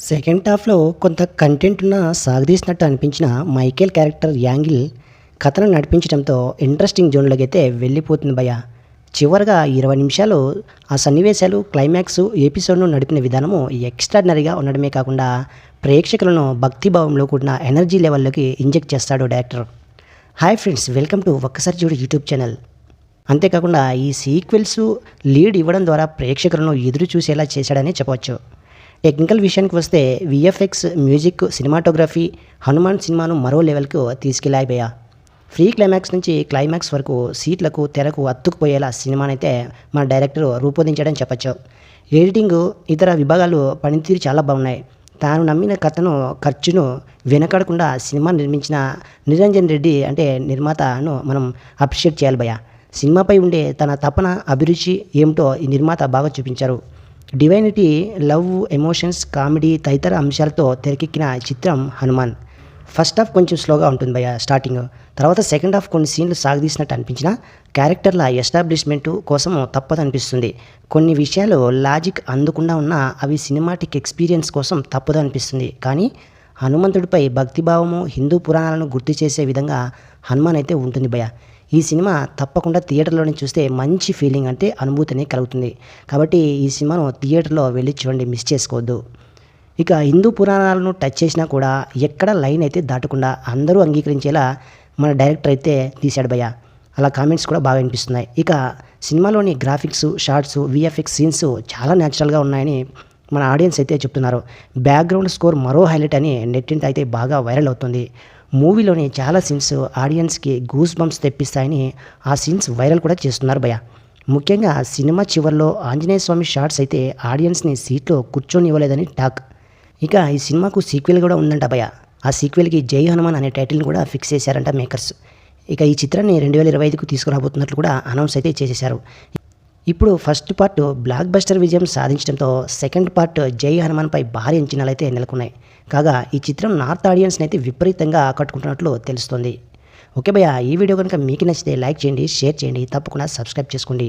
Second హాఫ్‌లో కొంత content ఉన్న సాగదీసినట్టు అనిపించిన మైకేల్ క్యారెక్టర్ యాంగిల్ కథను నడిపించడంతో ఇంట్రెస్టింగ్ జోన్‌లోకైతే వెళ్ళిపోతుంది భయ్యా. చివరగా 20 నిమిషాలు ఆ సన్నివేశాలు, క్లైమాక్స్, ఎపిసోడ్‌ను నడిపిన విధానము ఎక్స్ట్రార్డినరీగా ఉండడమే కాకుండా ప్రేక్షకులను భక్తిభావంలో కూడిన ఎనర్జీ లెవెల్‌లోకి ఇంజెక్ట్ చేస్తాడు director. Hi friends, welcome to ఒక్కసారి చూడు యూట్యూబ్ ఛానల్. అంతేకాకుండా ఈ సీక్వెల్స్ లీడ్ ఇవ్వడం ద్వారా ప్రేక్షకులను ఎదురు చూసేలా చేశాడనే చెప్పవచ్చు. టెక్నికల్ విషయానికి వస్తే విఎఫ్ఎక్స్, మ్యూజిక్, సినిమాటోగ్రఫీ హనుమాన్ సినిమాను మరో లెవెల్కు తీసుకెళ్లాయి. ఫ్రీ క్లైమాక్స్ నుంచి క్లైమాక్స్ వరకు సీట్లకు, తెరకు అత్తుకుపోయేలా సినిమానైతే మన డైరెక్టర్ రూపొందించాడని చెప్పచ్చు. ఎడిటింగు, ఇతర విభాగాలు పనితీరు చాలా బాగున్నాయి. తాను నమ్మిన కథను, ఖర్చును వెనకాడకుండా సినిమా నిర్మించిన నిరంజన్ రెడ్డి అంటే నిర్మాతను మనం అప్రిషియేట్ చేయాలి భయ్యా. సినిమాపై ఉండే తన తపన, అభిరుచి ఏమిటో ఈ నిర్మాత బాగా చూపించారు. డివైనిటీ, లవ్, ఎమోషన్స్, కామెడీ తదితర అంశాలతో తెరకెక్కిన చిత్రం హనుమాన్. ఫస్ట్ హాఫ్ కొంచెం స్లోగా ఉంటుంది భయ్యా స్టార్టింగ్. తర్వాత సెకండ్ హాఫ్ కొన్ని సీన్లు సాగదీసినట్టు అనిపించిన క్యారెక్టర్ల ఎస్టాబ్లిష్మెంటు కోసం తప్పదనిపిస్తుంది. కొన్ని విషయాలు లాజిక్ అందకుండా ఉన్నా అవి సినిమాటిక్ ఎక్స్పీరియన్స్ కోసం తప్పదు అనిపిస్తుంది. కానీ హనుమంతుడిపై భక్తిభావము, హిందూ పురాణాలను గుర్తు చేసే విధంగా హనుమాన్ అయితే ఉంటుంది భయ్యా. ఈ సినిమా తప్పకుండా థియేటర్లోనే చూస్తే మంచి ఫీలింగ్ అంటే అనుభూతిని కలుగుతుంది. కాబట్టి ఈ సినిమాను థియేటర్లో వెళ్ళి చూడండి, మిస్ చేసుకోవద్దు. ఇక హిందూ పురాణాలను టచ్ చేసినా కూడా ఎక్కడ లైన్ అయితే దాటకుండా అందరూ అంగీకరించేలా మన డైరెక్టర్ అయితే తీశాడు భయ్య. అలా కామెంట్స్ కూడా బాగా వినిపిస్తున్నాయి. ఇక సినిమాలోని గ్రాఫిక్స్, షార్ట్స్, విఎఫ్ఎక్స్ సీన్స్ చాలా న్యాచురల్గా ఉన్నాయని మన ఆడియన్స్ అయితే చెప్తున్నారు. బ్యాక్గ్రౌండ్ స్కోర్ మరో హైలైట్ అని నెట్టింట అయితే బాగా వైరల్ అవుతుంది. మూవీలోని చాలా సీన్స్ ఆడియన్స్కి గూస్ బంప్స్ తెప్పిస్తాయని ఆ సీన్స్ వైరల్ కూడా చేస్తున్నారు భయ్య. ముఖ్యంగా సినిమా చివరిలో ఆంజనేయ స్వామి షార్ట్స్ అయితే ఆడియన్స్ని సీట్లో కూర్చొనివ్వలేదని టాక్. ఇక ఈ సినిమాకు సీక్వెల్ కూడా ఉందంట భయ్య. ఆ సీక్వెల్కి జై హనుమాన్ అనే టైటిల్ని కూడా ఫిక్స్ చేశారంట మేకర్స్. ఇక ఈ చిత్రాన్ని 2025కు తీసుకురాబోతున్నట్లు కూడా అనౌన్స్ అయితే చేసేశారు. ఇప్పుడు ఫస్ట్ పార్ట్ బ్లాక్ బస్టర్ విజయం సాధించడంతో సెకండ్ పార్ట్ జై హనుమాన్పై భారీ అంచనాలు అయితే నెలకొన్నాయి. కాగా ఈ చిత్రం నార్త్ ఆడియన్స్ని అయితే విపరీతంగా ఆకట్టుకుంటున్నట్లు తెలుస్తోంది. ఓకే భయ్య, ఈ వీడియో కనుక మీకు నచ్చితే లైక్ చేయండి, షేర్ చేయండి, తప్పకుండా సబ్స్క్రైబ్ చేసుకోండి.